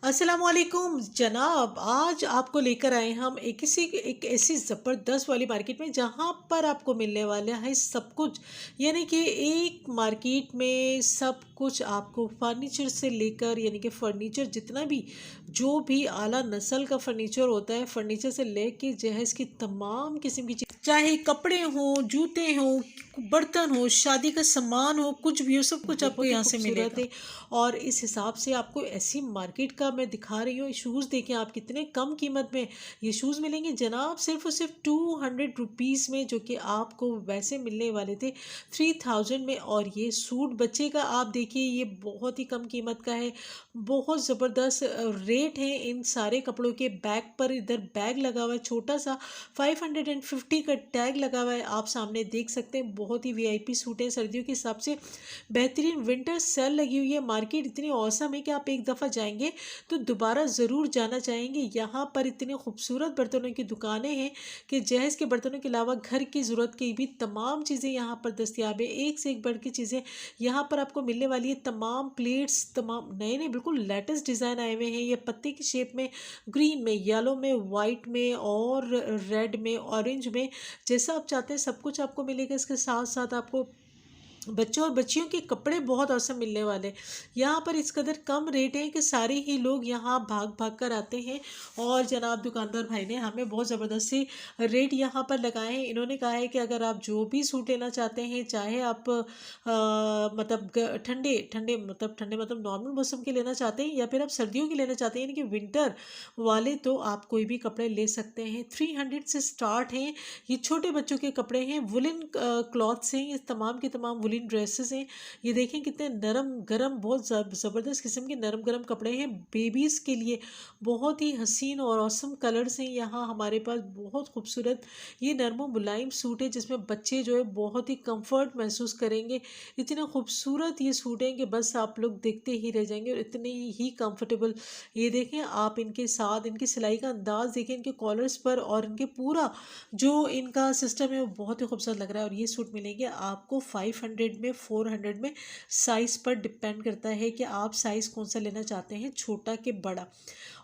अस्सलामुअलैकुम जनाब, आज आपको लेकर आए हम एक ऐसी ज़बरदस्त वाली मार्केट में जहाँ पर आपको मिलने वाला है सब कुछ। यानी कि एक मार्केट में सब कुछ आपको फर्नीचर से लेकर, यानी कि फर्नीचर जितना भी जो भी आला नस्ल का फर्नीचर होता है, फर्नीचर से लेके जहेज़ की तमाम किस्म की चीज़, चाहे कपड़े हों, जूते हों, बर्तन हो, शादी का सामान हो, कुछ भी हो, सब कुछ आपको बहुत ही यहाँ से खूबसूरत मिलेगा। है। और इस हिसाब से आपको ऐसी मार्केट का मैं दिखा रही हूँ। शूज़ देखें आप, कितने कम कीमत में ये शूज़ मिलेंगे जनाब, सिर्फ और सिर्फ 200 रुपीज़ में, जो कि आपको वैसे मिलने वाले थे 3000 में। और ये सूट बच्चे का आप देखिए, ये बहुत ही कम कीमत का है, बहुत ज़बरदस्त रेट है इन सारे कपड़ों के। बैग पर इधर बैग लगा हुआ है छोटा सा, 550 का टैग लगा हुआ है, आप सामने देख सकते हैं। बहुत ही वीआईपी सूट है, सर्दियों के हिसाब से बेहतरीन विंटर सेल लगी हुई है। मार्केट इतनी औसम है कि आप एक दफ़ा जाएंगे तो दोबारा ज़रूर जाना चाहेंगे। यहाँ पर इतनी खूबसूरत बर्तनों की दुकानें हैं कि जहेज़ के बर्तनों के अलावा घर की ज़रूरत की भी तमाम चीज़ें यहाँ पर दस्तियाब है। एक से एक बढ़ की चीज़ें यहाँ पर आपको मिलने वाली है। तमाम प्लेट्स, तमाम नए नए बिल्कुल लेटेस्ट डिज़ाइन आए हुए हैं। ये पत्ते की शेप में, ग्रीन में, येलो में, वाइट में और रेड में, ऑरेंज में, जैसा आप चाहते हैं सब कुछ आपको मिलेगा। इसके साथ साथ आपको बच्चों और बच्चियों के कपड़े बहुत औसम मिलने वाले हैं। यहाँ पर इस कदर कम रेट है कि सारे ही लोग यहाँ भाग भाग कर आते हैं। और जनाब दुकानदार भाई ने हमें बहुत ज़बरदस्त से रेट यहाँ पर लगाए हैं। इन्होंने कहा है कि अगर आप जो भी सूट लेना चाहते हैं, चाहे आप मतलब ठंडे ठंडे मतलब नॉर्मल मौसम के लेना चाहते हैं, या फिर आप सर्दियों के लेना चाहते हैं यानी कि विंटर वाले, तो आप कोई भी कपड़े ले सकते हैं। 300 से स्टार्ट हैं। ये छोटे बच्चों के कपड़े हैं, वुलन क्लॉथ्स हैं, ये तमाम के तमाम वुलन ड्रेसेस हैं। ये देखें कितने नरम गरम, बहुत ज़बरदस्त किस्म के नरम गरम कपड़े हैं बेबीज़ के लिए। बहुत ही हसीन और औसम कलर्स हैं यहाँ हमारे पास, बहुत खूबसूरत ये नरम मुलायम सूट है जिसमें बच्चे जो है बहुत ही कंफर्ट महसूस करेंगे। इतना खूबसूरत ये सूट है कि बस आप लोग देखते ही रह जाएंगे, और इतने ही कंफर्टेबल। ये देखें आप, इनके साथ इनकी सिलाई का अंदाज देखें, इनके कॉलर्स पर और इनके पूरा जो इनका सिस्टम है वो बहुत ही खूबसूरत लग रहा है। और ये सूट मिलेंगे आपको 500 में, 400 में। साइज़ पर डिपेंड करता है कि आप साइज़ कौन सा लेना चाहते हैं, छोटा कि बड़ा।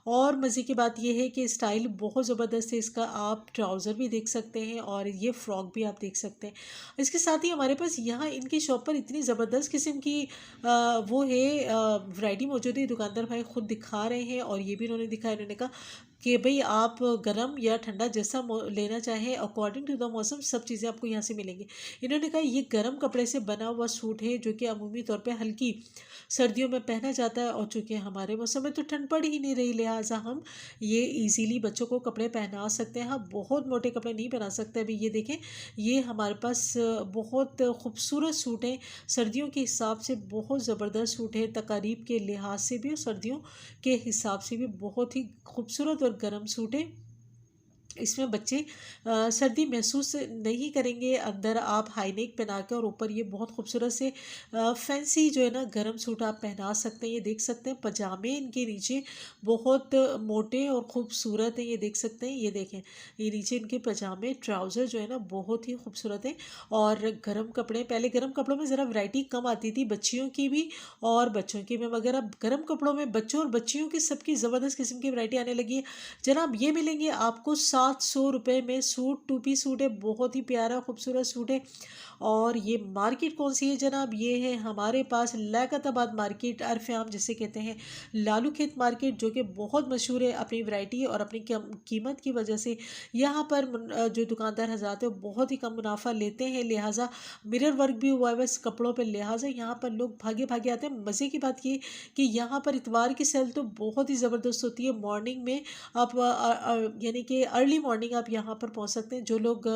और मज़े की बात यह है कि स्टाइल बहुत ज़बरदस्त है इसका। आप ट्राउज़र भी देख सकते हैं और ये फ्रॉक भी आप देख सकते हैं। इसके साथ ही हमारे पास यहाँ इनकी शॉप पर इतनी ज़बरदस्त किस्म की वो है वैरायटी मौजूद है। दुकानदार भाई ख़ुद दिखा रहे हैं और ये भी इन्होंने दिखाया। इन्होंने कहा कि भाई आप गर्म या ठंडा जैसा लेना चाहें, अकॉर्डिंग टू द मौसम सब चीज़ें आपको यहाँ से मिलेंगी। इन्होंने कहा ये गर्म कपड़े से बना हुआ सूट है जो कि अमूमी तौर पे हल्की सर्दियों में पहना जाता है, और चूँकि हमारे मौसम में तो ठंड पड़ ही नहीं रही, लिहाजा हम ये इजीली बच्चों को कपड़े पहना सकते हैं। हाँ, बहुत मोटे कपड़े नहीं पहना सकते। अभी ये देखें, ये हमारे पास बहुत खूबसूरत सूट हैं, सर्दियों के हिसाब से बहुत ज़बरदस्त सूट है, तकारीब के लिहाज से भी और सर्दियों के हिसाब से भी बहुत ही खूबसूरत और गर्म सूट है। इसमें बच्चे सर्दी महसूस नहीं करेंगे। अंदर आप हाई नेक पहना के और ऊपर ये बहुत खूबसूरत से फैंसी जो है ना गर्म सूट आप पहना सकते हैं। ये देख सकते हैं पजामे इनके नीचे बहुत मोटे और ख़ूबसूरत हैं, ये देख सकते हैं। ये देखें, ये नीचे इनके पजामे ट्राउज़र जो है ना बहुत ही खूबसूरत है। और गर्म कपड़े, पहले गर्म कपड़ों में ज़रा वैरायटी कम आती थी, बच्चियों की भी और बच्चों की भी, मगर अब गर्म कपड़ों में बच्चों और बच्चियों की सबकी ज़बरदस्त किस्म की वैरायटी आने लगी है। जनाब ये मिलेंगे आपको 700 रुपये में। सूट टू पीस सूट है, बहुत ही प्यारा खूबसूरत सूट है। और ये मार्केट कौन सी है जनाब, ये है हमारे पास लियाकताबाद मार्केट, अरफ़ आम जिसे कहते हैं लालू खेत मार्केट, जो कि बहुत मशहूर है अपनी वैरायटी और अपनी कीमत की वजह से। यहाँ पर जो दुकानदार हज़रात है वो बहुत ही कम मुनाफा लेते हैं, लिहाजा मिरर वर्क भी हुआ है इस कपड़ों पर, लिहाजा यहाँ पर लोग भागे भागे आते हैं। मज़े की बात ये कि यहाँ पर इतवार की सेल तो बहुत ही ज़बरदस्त होती है। मॉर्निंग में आप यानी कि अर्ली मॉर्निंग आप यहाँ पर पहुँच सकते हैं। जो लोग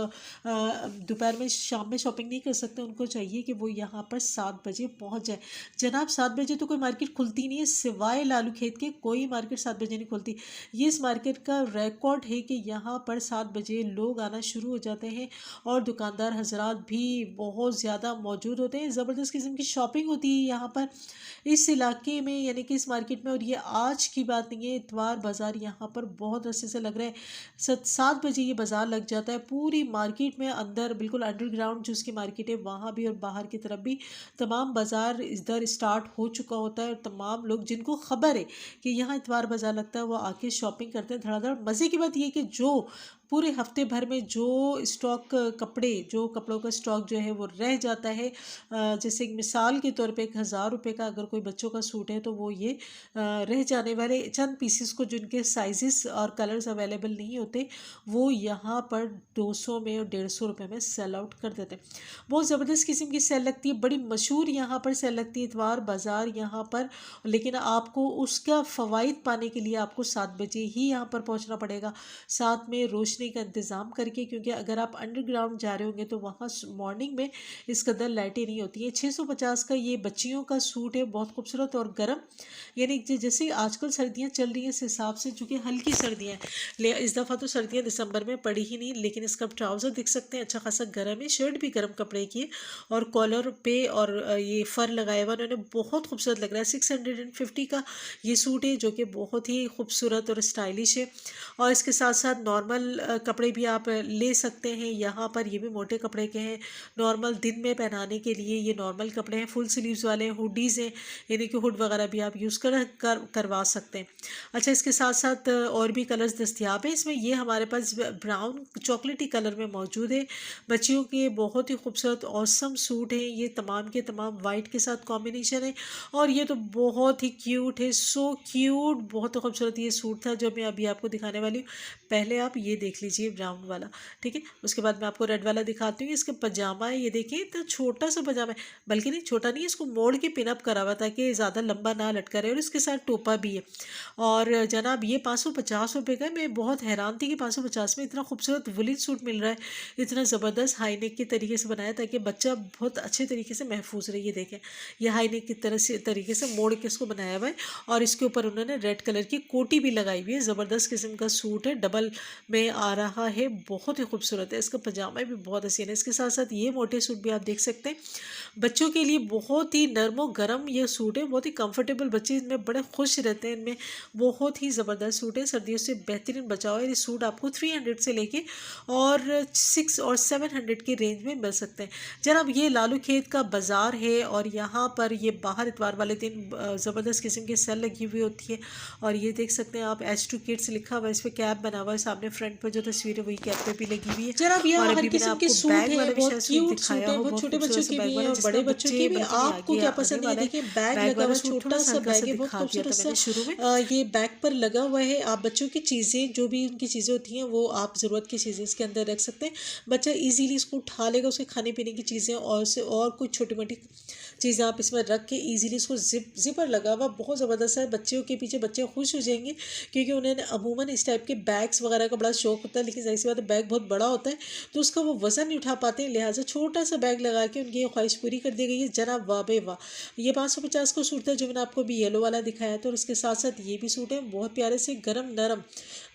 दोपहर में, शाम में शॉपिंग नहीं कर सकते, उनको चाहिए कि वो यहाँ पर 7 बजे पहुँच जाए। जनाब 7 बजे तो कोई मार्केट खुलती नहीं है, सिवाय लालू खेत के कोई मार्केट 7 बजे नहीं खुलती। ये इस मार्केट का रिकॉर्ड है कि यहाँ पर 7 बजे लोग आना शुरू हो जाते हैं और दुकानदार हजरात भी बहुत ज़्यादा मौजूद होते हैं। ज़बरदस्त किस्म की शॉपिंग होती है यहाँ पर इस इलाके में, यानी कि इस मार्केट में। और ये आज की बात नहीं है, इतवार बाज़ार यहाँ पर बहुत अच्छे से लग रहा है। 7 बजे ये बाज़ार लग जाता है, पूरी मार्केट में अंदर बिल्कुल अंडरग्राउंड जो उसकी मार्केट है वहाँ भी और बाहर की तरफ भी तमाम बाज़ार इधर स्टार्ट हो चुका होता है और तमाम लोग जिनको ख़बर है कि यहाँ इतवार बाज़ार लगता है वो आके शॉपिंग करते हैं धड़ाधड़। मज़े की बात ये है कि जो पूरे हफ्ते भर में जो स्टॉक कपड़े जो कपड़ों का स्टॉक जो है वो रह जाता है, जैसे एक मिसाल के तौर पे 1,000 रुपये का अगर कोई बच्चों का सूट है तो वो ये रह जाने वाले चंद पीसेस को जिनके साइजेस और कलर्स अवेलेबल नहीं होते वो यहाँ पर 200 में और 150 रुपये में सेल आउट कर देते हैं। बहुत ज़बरदस्त किस्म की सेल लगती है, बड़ी मशहूर यहाँ पर सेल लगती है इतवार बाज़ार यहाँ पर। लेकिन आपको उसका फ़वाइद पाने के लिए आपको 7 बजे ही यहाँ पर पहुँचना पड़ेगा, साथ में रोशनी का इंतज़ाम करके, क्योंकि अगर आप अंडरग्राउंड जा रहे होंगे तो वहाँ मॉर्निंग में इस कदर लाइटें नहीं होती हैं। 650 का ये बच्चियों का सूट है, बहुत खूबसूरत और गर्म, यानी जैसे आजकल सर्दियाँ चल रही हैं इस हिसाब से, चूँकि हल्की सर्दियाँ हैं ले इस दफ़ा तो सर्दियाँ दिसंबर में पड़ी ही नहीं, लेकिन इसका ट्राउज़र देख सकते हैं अच्छा खासा गर्म है, शर्ट भी गर्म कपड़े की है और कॉलर पे और ये फ़र लगाया हुआ उन्होंने, बहुत खूबसूरत लग रहा है। 650 का ये सूट है जो कि बहुत ही खूबसूरत और स्टाइलिश है। और इसके साथ साथ नॉर्मल कपड़े भी आप ले सकते हैं यहाँ पर, ये भी मोटे कपड़े के हैं, नॉर्मल दिन में पहनाने के लिए ये नॉर्मल कपड़े हैं, फुल स्लीव्स वाले हैं, हुडीज़ हैं, यानी कि हुड वगैरह भी आप यूज़ करवा सकते हैं। अच्छा, इसके साथ साथ और भी कलर्स दस्तियाब हैं इसमें, ये हमारे पास ब्राउन चॉकलेटी कलर में मौजूद है। बच्चियों के बहुत ही खूबसूरत ऑसम सूट हैं ये, तमाम के तमाम वाइट के साथ कॉम्बिनेशन है और ये तो बहुत ही क्यूट है, सो क्यूट, बहुत खूबसूरत ये सूट था जो मैं अभी आपको दिखाने वाली हूँ। पहले आप ये देख लीजिए ब्राउन वाला, ठीक है, उसके बाद मैं आपको रेड वाला दिखाती हूँ। इसका पजामा है, ये देखिए तो छोटा सा पजामा है, बल्कि नहीं छोटा नहीं है, इसको मोड़ के पिनअप करा हुआ ताकि ज़्यादा लंबा ना लटका रहे, और इसके साथ टोपा भी है। और जनाब ये 550 रुपये का है। मैं बहुत हैरान थी कि 550 में इतना खूबसूरत वुलन सूट मिल रहा है, इतना ज़बरदस्त हाई नेक के तरीके से बनाया ताकि बच्चा बहुत अच्छे तरीके से महफूज रहे। ये देखें, ये हाई नेक की तरह से तरीके से मोड़ के इसको बनाया हुआ है और इसके ऊपर उन्होंने रेड कलर की कोटी भी लगाई हुई है। ज़बरदस्त किस्म का सूट है, डबल में आ रहा है, बहुत ही खूबसूरत है। इसका पजामा भी बहुत हसीन है। इसके साथ साथ ये मोटे सूट भी आप देख सकते हैं, बच्चों के लिए बहुत ही नरम और गर्म ये सूट है, बहुत ही कंफर्टेबल, बच्चे इनमें बड़े खुश रहते हैं इनमें, बहुत ही ज़बरदस्त सूट है, सर्दियों से बेहतरीन बचाव है। ये सूट आपको 300 से लेके और 6 और 700 के रेंज में मिल सकते हैं। जनाब ये लालू खेत का बाज़ार है और यहाँ पर ये बाहर इतवार वाले दिन ज़बरदस्त किस्म की सेल लगी हुई होती है और ये देख सकते हैं आप H2 किड्स लिखा हुआ है, इस पर कैप बना हुआ है, सामने फ्रंट पर जो तस्वीर है वही कैप पे भी लगी हुई है। जनाब ये और हर अभी मैंने किस्म के आपको सूट बैग हैं, वाला भी बहुत शायद सूट क्यूट दिखाया सूट हैं, हो, बहुत बहुत छोटे खूबसूरत बच्चों सा के बैग भी हैं वाला और जिसमें बड़े बच्चों के भी। बल्कि नहीं आपको आगे क्या आने पसंद है, वाला है। देखिए बैग बैग लगा वाला हुआ है, सूट थोड़ा छोटा सा सा हल्का बैग सा है, बहुत दिखा दिया खूबसूरत था सा। मैंने शुरू में। ये बैग पर लगा हुआ है। आप बच्चों की चीज़ें जो भी उनकी चीज़ें होती हैं वो आप ज़रूरत की चीज़ें इसके अंदर रख सकते हैं, बच्चा इजीली इसको उठा लेगा, उसके खाने पीने की चीज़ें और से और कुछ छोटी मोटी चीज़ें आप इसमें रख के इजीली इसको जिपर लगा हुआ, बहुत ज़बरदस्त है। बच्चों के पीछे बच्चे खुश हो जाएंगे क्योंकि उन्हें अमूमन इस टाइप के बैग्स वगैरह का बड़ा शौक होता है, लेकिन ज़ाहिर सी बात है बैग बहुत बड़ा होता है तो उसका वो वज़न नहीं उठा पाते हैं, लिहाजा छोटा सा बैग लगा के उनकी ये ख्वाहिश पूरी कर दी गई है। जनाब वाह बे वाह, ये 550 का सूट था जो मैंने आपको अभी येलो वाला दिखाया था और उसके साथ साथ ये भी सूट है, बहुत प्यारे से गरम नरम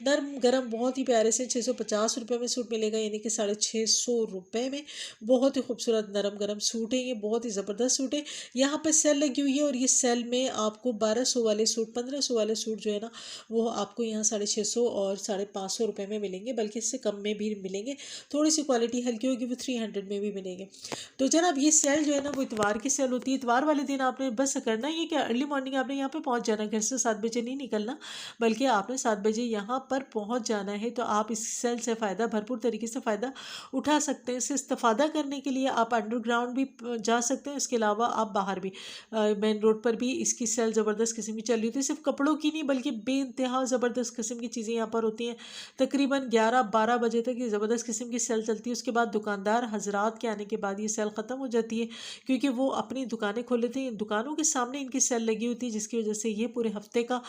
नरम गरम, बहुत ही प्यारे से 650 रुपये में सूट मिलेगा, यानी कि 650 रुपये में बहुत ही खूबसूरत नरम गरम सूट है। ये बहुत ही ज़बरदस्त सूट है। यहाँ पर सेल लगी हुई है और ये सेल में आपको 1200 वाले सूट, 1500 वाले सूट जो है ना वो आपको यहाँ 650 और 550 रुपये में मिलेंगे, बल्कि इससे कम में भी मिलेंगे, थोड़ी सी क्वालिटी हल्की होगी वो 300 में भी मिलेंगे। तो जनाब ये सेल जो है ना वो इतवार की सेल होती है। इतवार वाले दिन आपने बस करना ये कि अर्ली मॉर्निंग आपने यहाँ पे पहुँच जाना, घर से 7 बजे नहीं निकलना, बल्कि आपने 7 बजे यहाँ पर पहुँच जाना है। तो आप इस सेल से फ़ायदा भरपूर तरीके से फ़ायदा उठा सकते हैं। इससे इस्तेफ़ादा करने के लिए आप अंडरग्राउंड भी जा सकते हैं, इसके अलावा आप बाहर भी मेन रोड पर भी इसकी सेल ज़बरदस्त किस्म की चल रही होती है। सिर्फ कपड़ों की नहीं बल्कि बेइंतहा ज़बरदस्त किस्म की चीज़ें यहाँ पर होती हैं। तकरीबन 11-12 बजे तक ये ज़बरदस्त किस्म की सेल चलती है। उसके बाद दुकानदार हजरात के आने के बाद ये सेल ख़त्म हो जाती है, क्योंकि वो अपनी दुकानें खोल लेते हैं, दुकानों के सामने इनकी सेल लगी होती है, जिसकी वजह से ये पूरे हफ्ते का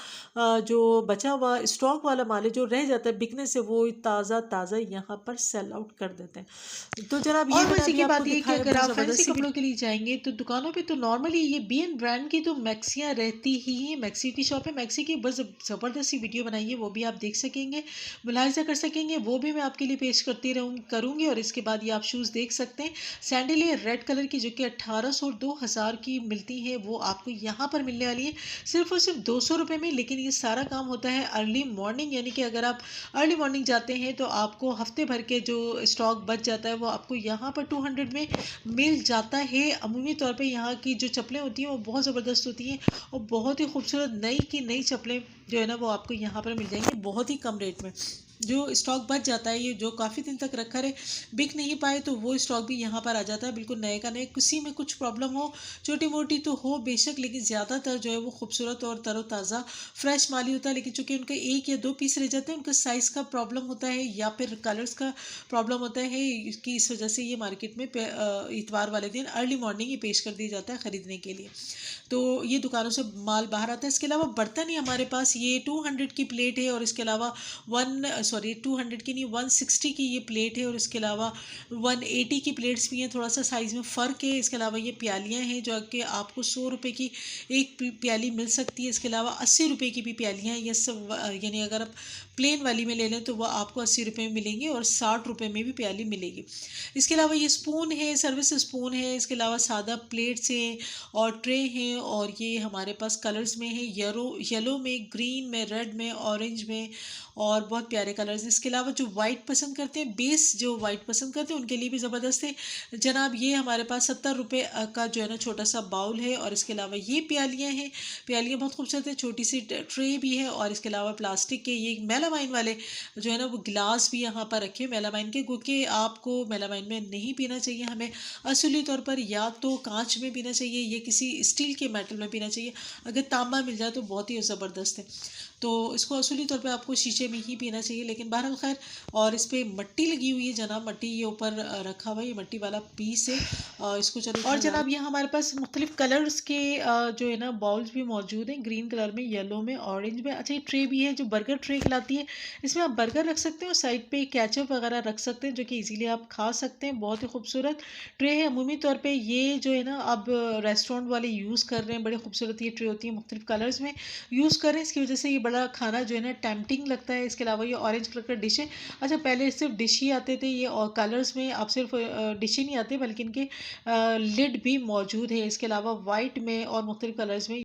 जो बचा हुआ स्टॉक वाला माल है जो रह जाता है बिकने से, वो ताज़ा ताज़ा यहाँ पर सेल आउट कर देते हैं। तो जनाब ये और मैंने मजे अभी की आपको बात ये है कि दिखाया अगर बहुत आप फैंसी ज़बरदस्त सी कपड़ों के लिए जाएंगे तो दुकानों दुकानों पे तो नॉर्मली ये BN ब्रांड की तो मैक्सियाँ रहती ही हैं। मैक्सी की शॉप है, मैक्सी की बस ज़बरदस्त सी वीडियो बनाई है, वो भी आप देख सकेंगे, मुलाहिज़ा कर सकेंगे, वो भी मैं आपके लिए पेश करती करूँगी। और इसके बाद ये आप शूज़ देख सकते हैं। सैंडल है रेड कलर की जो कि 1800 और 2000 की मिलती है, वो आपको यहाँ पर मिलने वाली है सिर्फ़ और सिर्फ 200 रुपये में। लेकिन ये सारा काम होता है अर्ली मॉर्निंग, यानी कि अगर आप अर्ली मॉर्निंग जाते हैं तो आपको हफ्ते भर के जो स्टॉक बच जाता है वो आपको यहाँ पर 200 में मिल जाता है। अमूमी तौर पे यहाँ की जो चप्पलें होती हैं वो बहुत ज़बरदस्त होती हैं और बहुत ही खूबसूरत नई की नई चप्पलें जो है ना वो आपको यहाँ पर मिल जाएंगी बहुत ही कम रेट में। जो स्टॉक बच जाता है, ये जो काफ़ी दिन तक रखा रहे, बिक नहीं पाए, तो वो स्टॉक भी यहाँ पर आ जाता है बिल्कुल नए का नए। किसी में कुछ प्रॉब्लम हो, छोटी मोटी तो हो बेशक, लेकिन ज़्यादातर जो है वो खूबसूरत और तरोताज़ा फ्रेश माल ही होता है। लेकिन चूंकि उनके 1 या 2 पीस रह जाते हैं, उनका साइज़ का प्रॉब्लम होता है या फिर कलर्स का प्रॉब्लम होता है कि इस वजह से ये मार्केट में इतवार वाले दिन अर्ली मॉर्निंग ही पेश कर दिया जाता है ख़रीदने के लिए। तो ये दुकानों से माल बाहर आता है। इसके अलावा बर्तन ही हमारे पास ये 200 की प्लेट है और इसके अलावा 200 की नहीं 160 की ये प्लेट है और इसके अलावा 180 की प्लेट्स भी हैं, थोड़ा सा साइज़ में फ़र्क है। इसके अलावा ये प्यालियाँ हैं जो कि आपको 100 रुपये की एक प्याली मिल सकती है। इसके अलावा 80 रुपये की भी प्यालियाँ हैं। ये सब यानी अगर आप प्लेन वाली में ले लें तो वह आपको 80 रुपये में मिलेंगी और 60 रुपये में भी प्याली मिलेगी। इसके अलावा ये स्पून है, सर्विस स्पून है। इसके अलावा सादा प्लेट्स हैं और ट्रे हैं और ये हमारे पास कलर्स में है, येलो में, ग्रीन में, रेड में, ऑरेंज में और बहुत प्यारे कलर्स। इसके अलावा जो वाइट पसंद करते हैं, बेस जो वाइट पसंद करते हैं उनके लिए भी ज़बरदस्त है जनाब। ये हमारे पास 70 रुपये का जो है ना छोटा सा बाउल है और इसके अलावा ये प्यालियाँ हैं। प्यालियाँ बहुत खूबसूरत है, छोटी सी ट्रे भी है और इसके अलावा प्लास्टिक के ये मेलामाइन वाले जो है ना वो गिलास भी यहाँ पर रखे मेलामाइन के, क्योंकि आपको मेलामाइन में नहीं पीना चाहिए, हमें असली तौर पर या तो कांच में पीना चाहिए या किसी स्टील के मेटल में पीना चाहिए। अगर तांबा मिल जाए तो बहुत ही ज़बरदस्त है, तो इसको असली तौर पे आपको शीशे में ही पीना चाहिए। लेकिन बहरहाल खैर, और इस पर मट्टी लगी हुई है जनाब, मट्टी ये ऊपर रखा हुआ है, ये मट्टी वाला पीस है। इसको चलो, और जनाब ये हमारे पास मुख्तलिफ कलर्स के जो है ना बाउल्स भी मौजूद हैं, ग्रीन कलर में, येलो में, ऑरेंज में। अच्छा, ये ट्रे भी है जो बर्गर ट्रे कहलाती है, इसमें आप बर्गर रख सकते हैं और साइड पे केचप वगैरह रख सकते हैं जो कि इजीली आप खा सकते हैं। बहुत ही खूबसूरत ट्रे है। अमूमी तौर पे ये जो है ना अब रेस्टोरेंट वाले यूज़ कर रहे हैं, बड़े खूबसूरत ये ट्रे होती है, मुख्तलिफ कलर्स में यूज़ कर रहे हैं, इसकी वजह से ये बड़ा खाना जो है ना टेम्पटिंग लगता है। इसके अलावा ये ऑरेंज कलर का डिश है। अच्छा, पहले सिर्फ डिश ही आते थे, ये और कलर्स में आप सिर्फ डिश ही नहीं आते बल्कि इनके लिड भी मौजूद है। इसके अलावा वाइट में और मुख्तलिफ कलर्स में